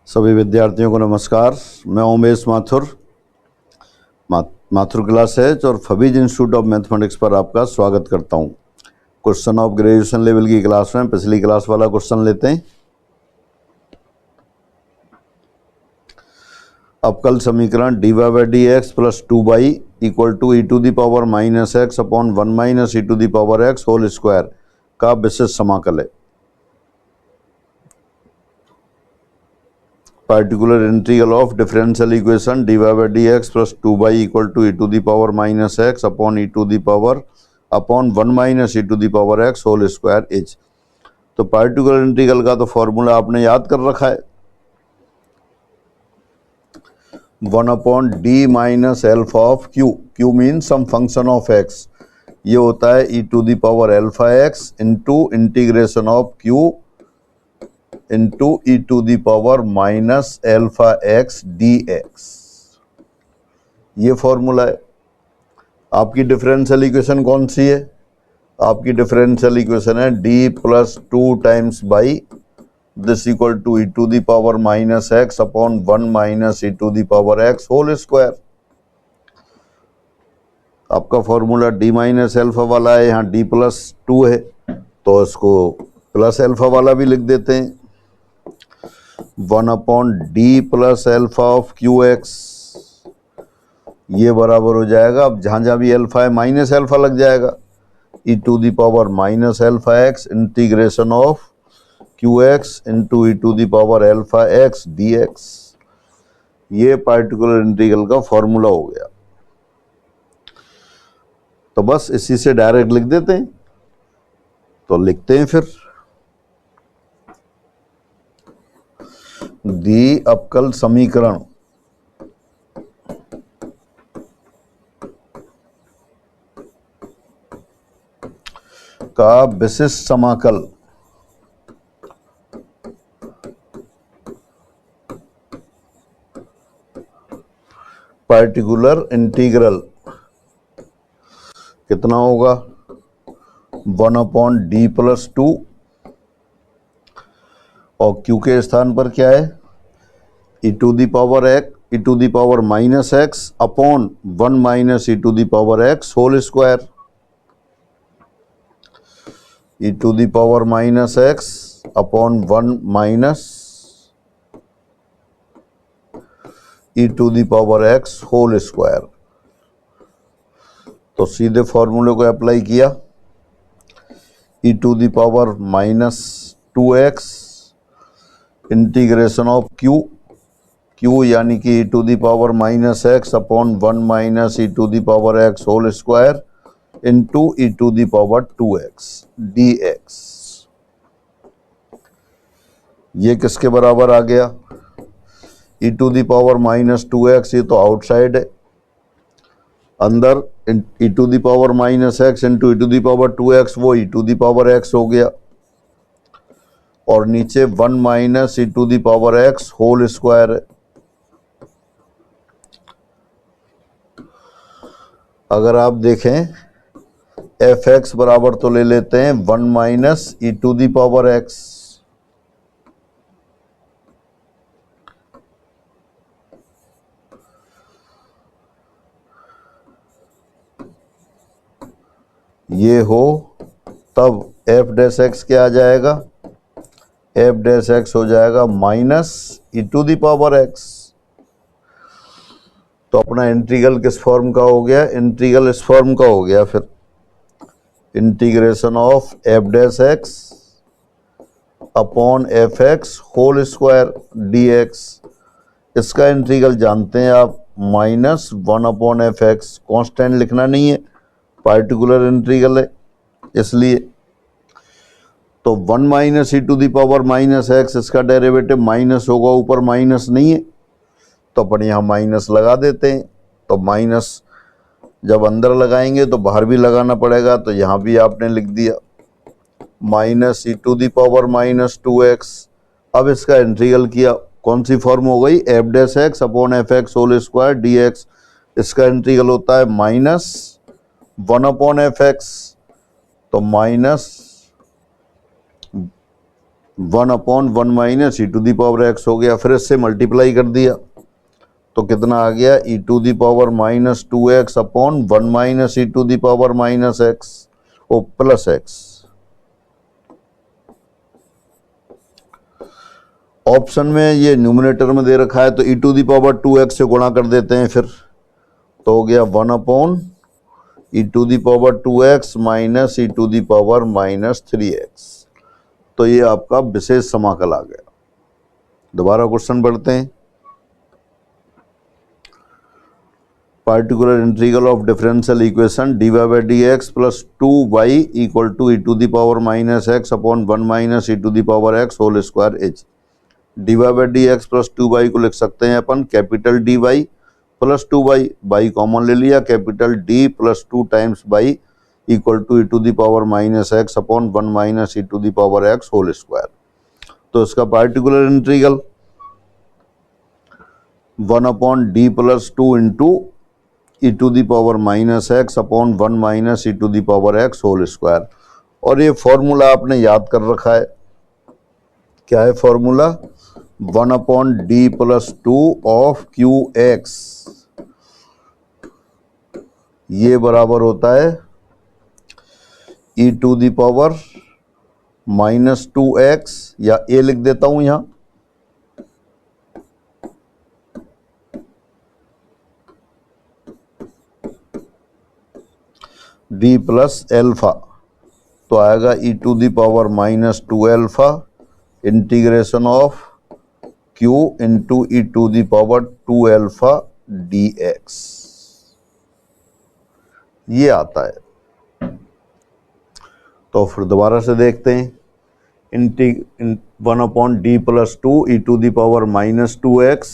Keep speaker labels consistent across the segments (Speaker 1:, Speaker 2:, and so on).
Speaker 1: सभी विद्यार्थियों को नमस्कार। मैं उमेश माथुर क्लासेज और फबीज इंस्टीट्यूट ऑफ मैथमेटिक्स पर आपका स्वागत करता हूं। क्वेश्चन ऑफ ग्रेजुएशन लेवल की क्लास में पिछली क्लास वाला क्वेश्चन लेते हैं। अवकल समीकरण dy by dx plus 2y equal to e to the power minus x upon 1 minus e to the power x whole square का विशिष्ट समाकल है। Particular integral of differential equation dy by dx plus 2y equal to e to the power minus x upon e to the power upon 1 minus e to the power x whole square is। तो particular integral का तो formula आपने याद कर रखा है, 1 upon D minus alpha of Q. Q mean some function of X, ये होता है e to the power alpha x into integration of Q into E to the power minus alpha x D x. ये formula है। आपकी differential equation कौन सी है? आपकी डिफरेंशियल इक्वेशन है D plus 2 times by this equal to e to the power minus x upon 1 minus e to the power x whole square. आपका formula D minus alpha वाला है, यहाँ डी प्लस 2 है तो इसको प्लस एल्फा वाला भी लिख देते हैं। 1 upon D plus alpha of Q x, ये बराबर हो जाएगा, अब जहाँ जहाँ भी एल्फा है माइनस एल्फा लग जाएगा, e to the power minus alpha x integration of Q x into E to the power alpha x D x. ये पार्टिकुलर इंटीग्रल का फॉर्मूला हो गया। तो बस इसी से डायरेक्ट लिख देते हैं। तो लिखते हैं फिर, दी अवकल समीकरण का विशिष्ट समाकल पार्टिकुलर इंटीग्रल कितना होगा? 1 अपॉन डी प्लस 2 और क्यू के स्थान पर क्या है? E to the power x, e to the power minus x upon 1 minus e to the power x whole square. E to the power minus x upon 1 minus e to the power x whole square. तो सीधे फॉर्मूले को apply किया, e to the power minus 2x integration of q यानी कि e to the power minus x upon 1 minus e to the power x whole square into E to the power 2x d x. ये किसके बराबर आ गया? E to the power minus 2x, ये तो outside है, अंदर e to the power minus x into E to the power 2x, वो e to the power x हो गया, और नीचे 1 minus e to the power x whole square है। अगर आप देखें एफ एक्स बराबर तो ले लेते हैं 1 minus e to the power x, ये हो तब एफ डैश एक्स क्या आ जाएगा? एफ डैश एक्स हो जाएगा minus e to the power x. तो अपना इंटीग्रल किस फॉर्म का हो गया? इंटीग्रल इस फॉर्म का हो गया। फिर integration of f dash x upon f x whole square d x. इसका इंटीग्रल जानते हैं आप, minus 1 upon f x. Constant लिखना नहीं है, पार्टिकुलर इंटीग्रल है इसलिए। तो 1 minus e to the power minus x, इसका डेरिवेटिव माइनस होगा, ऊपर माइनस नहीं है तो अपन यहाँ माइनस लगा देते हैं। तो माइनस जब अंदर लगाएंगे तो बाहर भी लगाना पड़ेगा, तो यहाँ भी आपने लिख दिया minus e to the power minus 2x। अब इसका इंटीग्रल किया, कौन सी फॉर्म हो गई? F dash x upon f x whole square d x. इसका इंटीग्रल होता है माइनस 1 अपॉन एफ एक्स, तो minus 1 upon 1 minus e to the power x हो गया। फिर इससे मल्टीप्लाई कर दिया तो कितना आ गया, e to the power minus 2x upon 1 minus e to the power minus x o plus x. Option में ये न्यूमरेटर में दे रखा है तो ई टू दी पावर 2x से गुणा कर देते हैं, फिर तो हो गया 1 upon e to the power 2x minus e to the power minus 3x। तो ये आपका विशेष समाकल आ गया। दोबारा क्वेश्चन पढ़ते हैं। Particular integral of differential equation dy by d x plus 2y equal to e to the power minus x upon 1 minus e to the power x whole square is. dy by d x plus 2y को लिख सकते हैं अपन capital dy plus 2y, by common ले लिया, capital D plus 2 times by equal to e to the power minus x upon 1 minus e to the power x whole square. तो इसका particular integral 1 upon D plus 2 into E to the power minus x upon 1 minus e to the power x whole square. और ये formula आपने याद कर रखा है, क्या है formula, 1 upon D plus 2 of Q x, ये बराबर होता है e to the power minus 2x, या ए लिख देता हूं यहां, डी प्लस एल्फा, तो आएगा e to the power minus 2 alpha integration of Q into E to the power 2 alpha d x, ये आता है। तो फिर दोबारा से देखते हैं, 1 upon D plus 2 e to the power minus 2x,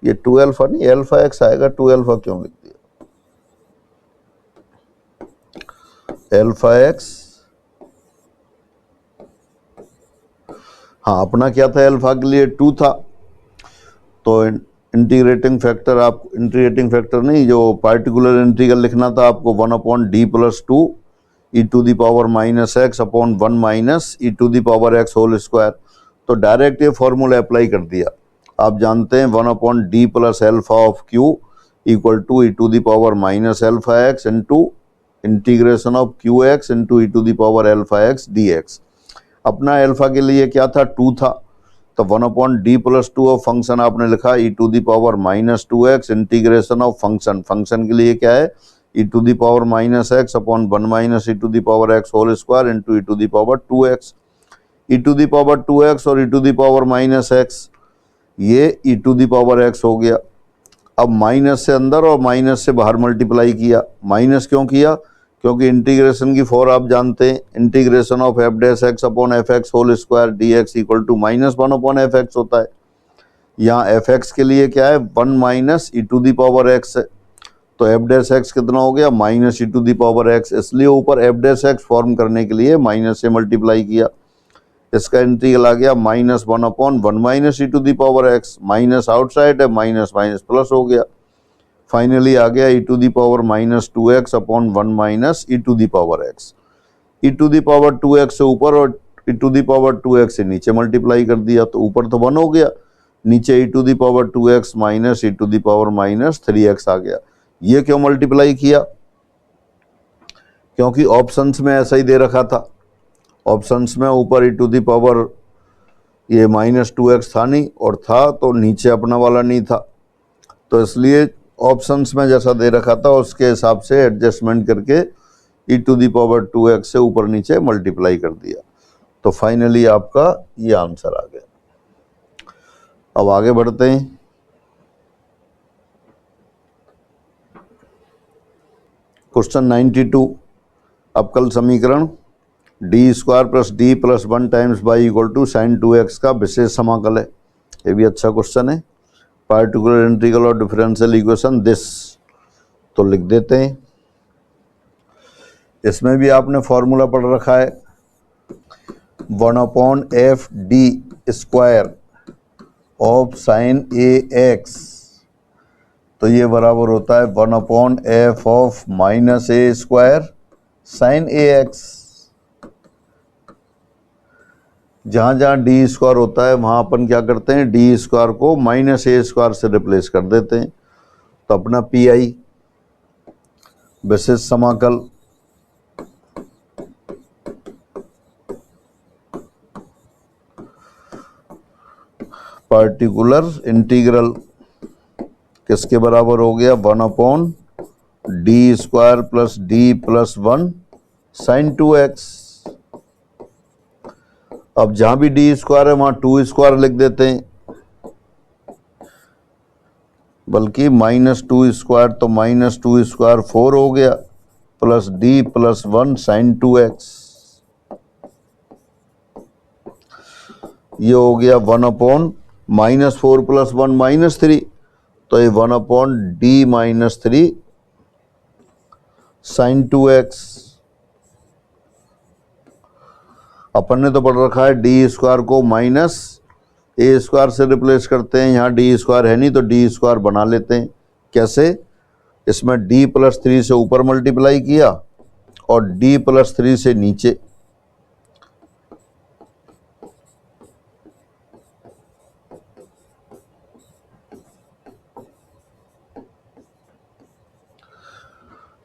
Speaker 1: ये 2 एल्फा नहीं एल्फा एक्स आएगा, 2 एल्फा क्यों लिख दिया, एल्फा एक्स, हाँ अपना क्या था एल्फा के लिए 2 था, तो इंटीग्रेटिंग फैक्टर, आप इंटीग्रेटिंग फैक्टर नहीं, जो पार्टिकुलर इंटीग्रल लिखना था आपको 1 upon D plus 2 e to the power minus x upon 1 minus e to the power x whole square. तो डायरेक्ट ये फॉर्मूला अप्लाई कर दिया। आप जानते हैं 1 upon D plus alpha of Q equal to e to the power minus alpha x into integration of Q x into E to the power alpha x D x. अपना alpha के लिए क्या था 2 था, तो 1 upon D plus 2 of function आपने लिखा e to the power minus 2x integration of function, function के लिए क्या है e to the power minus x upon 1 minus e to the power x whole square into E to the power 2x। E to the power 2x और e to the power minus x, ये ई to the power x हो गया। अब minus से अंदर और minus से बाहर मल्टीप्लाई किया। माइनस क्यों किया, क्योंकि इंटीग्रेशन की फॉर आप जानते हैं, integration of f dash x upon f x whole square d x equal to minus 1 upon f x होता है। यहाँ एफ एक्स के लिए क्या है 1 minus e to the power x है, तो एफ डैश एक्स कितना हो गया minus e to the power x, इसलिए ऊपर एफ डैश एक्स फॉर्म करने के लिए माइनस से मल्टीप्लाई किया। इसका इंटीग्रल आ गया minus 1 upon 1 minus e to the power x, minus outside है, माइनस माइनस प्लस हो गया। फाइनली आ गया e to the power minus 2x upon 1 minus e to the power x. E to the power 2x से ऊपर और e to the power 2x से नीचे मल्टीप्लाई कर दिया, तो ऊपर तो 1 हो गया, नीचे e to the power 2x minus e to the power minus 3x आ गया। ये क्यों मल्टीप्लाई किया, क्योंकि ऑप्शंस में ऐसा ही दे रखा था। ऑप्शंस में ऊपर ई टू दी पावर ये माइनस 2x था नहीं, और था तो नीचे अपना वाला नहीं था, तो इसलिए ऑप्शंस में जैसा दे रखा था उसके हिसाब से एडजस्टमेंट करके ई टू दी पावर 2x से ऊपर नीचे मल्टीप्लाई कर दिया। तो फाइनली आपका ये आंसर आ गया। अब आगे बढ़ते हैं। क्वेश्चन 92, अवकल समीकरण D square plus D plus 1 times by equal to sine 2x का विशेष समाकल है। ये भी अच्छा क्वेश्चन है। पार्टिकुलर इंटीग्रल और डिफरेंशियल इक्वेशन दिस, तो लिख देते हैं। इसमें भी आपने फॉर्मूला पढ़ रखा है 1 upon F D square of sine A x, तो ये बराबर होता है 1 upon F of minus a square sine A x. जहाँ जहाँ डी स्क्वायर होता है वहाँ अपन क्या करते हैं, डी स्क्वायर को माइनस ए स्क्वायर से रिप्लेस कर देते हैं। तो अपना पी आई बेसिस समाकल पार्टिकुलर इंटीग्रल किसके बराबर हो गया, 1 D square plus D plus 1 sine 2x। अब जहां भी डी स्क्वायर है वहां 2 स्क्वायर लिख देते हैं, बल्कि -2 स्क्वायर, तो -2 स्क्वायर 4 हो गया plus D plus 1 sine 2x। ये हो गया 1/-4 + 1 -3, तो ये 1/d - 3 साइन 2x। अपन ने तो पढ़ रखा है डी स्क्वायर को माइनस ए स्क्वायर से रिप्लेस करते हैं, यहाँ डी स्क्वायर है नहीं तो डी स्क्वायर बना लेते हैं। कैसे, इसमें d + 3 से ऊपर मल्टीप्लाई किया और d + 3 से नीचे।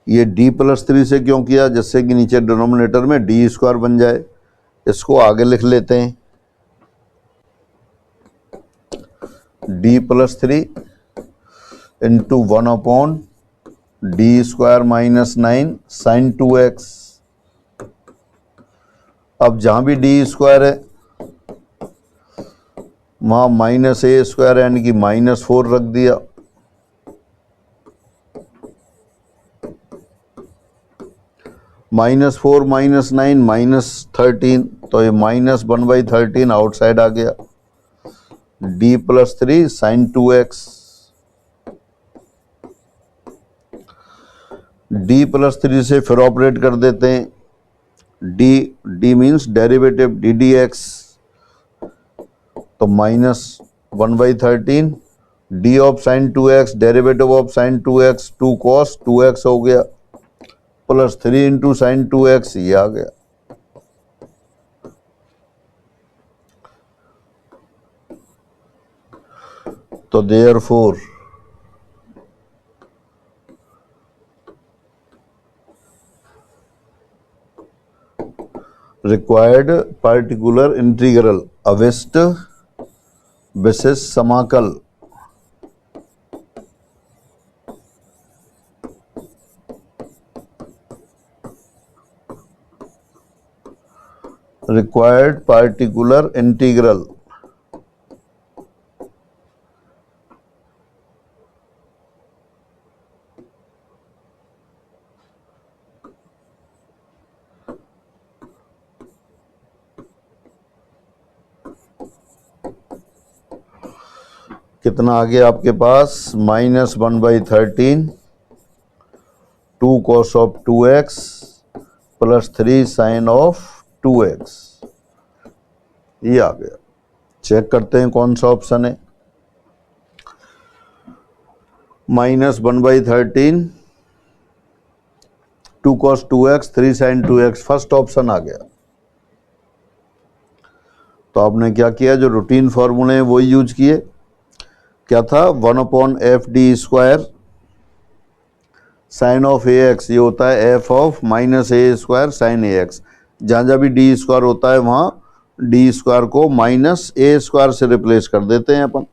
Speaker 1: ये d + 3 से क्यों किया, जिससे कि नीचे डिनोमिनेटर में डी स्क्वायर बन जाए। इसको आगे लिख लेते हैं, d + 3 into 1/d² - 9 sign 2x। अब जहां भी डी स्क्वायर है वहां -a² यानी कि -4 रख दिया। -4 - 9 -13, तो ये -1/13 आउटसाइड आ गया। d + 3 sine 2x। d + 3 से फिर ऑपरेट कर देते हैं, d मीन्स डेरिवेटिव ddx, तो -1/13 d of sine 2x derivative of sine 2x 2 cos 2x हो गया प्लस 3 इंटू साइन 2x, ये आ गया। तो देयरफॉर रिक्वायर्ड पार्टिकुलर इंटीग्रल अवेस्ट बेसिस समाकल रिक्वायर्ड पार्टिकुलर इंटीग्रल कितना आ गया आपके पास, -1/13 2 cos of 2x plus 3 sine of 2x, ये आ गया। चेक करते हैं कौन सा ऑप्शन है। -1/13 2 cos 2x 3 sine 2x, first option आ गया। तो आपने क्या किया, जो रूटीन फॉर्मूले हैं वही यूज किए। क्या था, 1/fd² साइन ऑफ ax, ये होता है f of -a² sign ax। जहाँ जहाँ भी डी स्क्वायर होता है वहाँ डी स्क्वायर को -a² से रिप्लेस कर देते हैं अपन।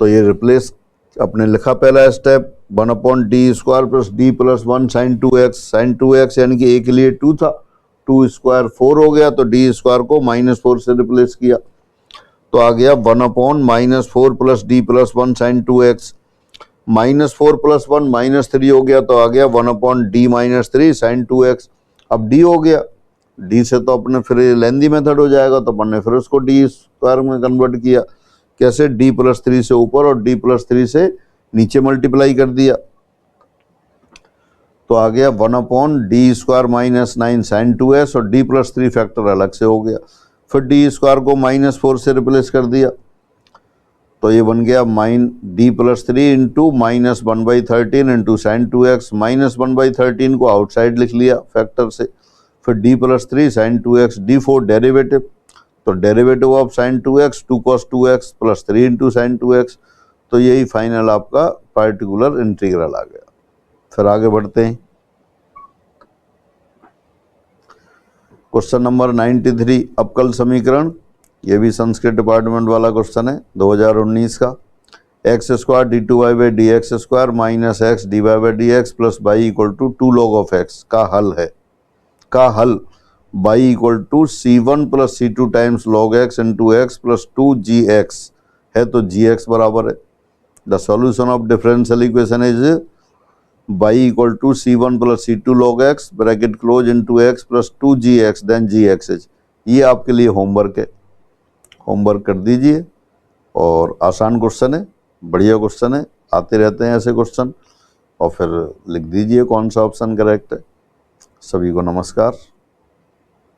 Speaker 1: तो ये रिप्लेस अपने लिखा पहला step, 1/d² plus d + 1 sine 2x। Sine 2x यानी कि a के लिए 2 था, 2 स्क्वायर 4 हो गया, तो डी स्क्वायर को -4 से रिप्लेस किया, तो आ गया 1/-4 प्लस d + 1 साइन 2x। -4 + 1 -3 हो गया, तो आ गया 1/d - 3 साइन 2x। अब d हो गया, d से तो अपने फिर लेंदी मेथड हो जाएगा, तो अपन ने फिर उसको d² में कन्वर्ट किया। कैसे, d + 3 से ऊपर और d + 3 से नीचे मल्टीप्लाई कर दिया, तो आ गया 1/d² - 9 साइन 2x, और d + 3 फैक्टर अलग से हो गया। फिर d² को -4 से रिप्लेस कर दिया, तो ये बन गया d + 3 into -1/13 into sine 2x। -1/13 को आउटसाइड लिख लिया फैक्टर से, फिर d + 3 sine 2x d4 derivative, तो derivative of sine 2x 2 cos 2x plus 3 into sine 2x, तो यही फाइनल आपका पार्टिकुलर इंटीग्रल आ गया। फिर आगे बढ़ते हैं। क्वेश्चन नंबर 93 अवकल समीकरण, ये भी संस्कृत डिपार्टमेंट वाला क्वेश्चन है 2019 का। X square d two y by d x square minus x d y by d x plus y equal to 2 log of x का हल है। का हल y equal to c1 plus c2 times log x into x plus 2gx है, तो gx बराबर है। The solution of differential equation is y equal to c1 plus c2 log x bracket close into x plus 2gx then gx is. ये आपके लिए homework है, homework कर दीजिए। और आसान क्वेश्चन है, बढ़िया क्वेश्चन है, आते रहते हैं ऐसे क्वेश्चन। और फिर लिख दीजिए कौन सा ऑप्शन करेक्ट है। सभी को नमस्कार।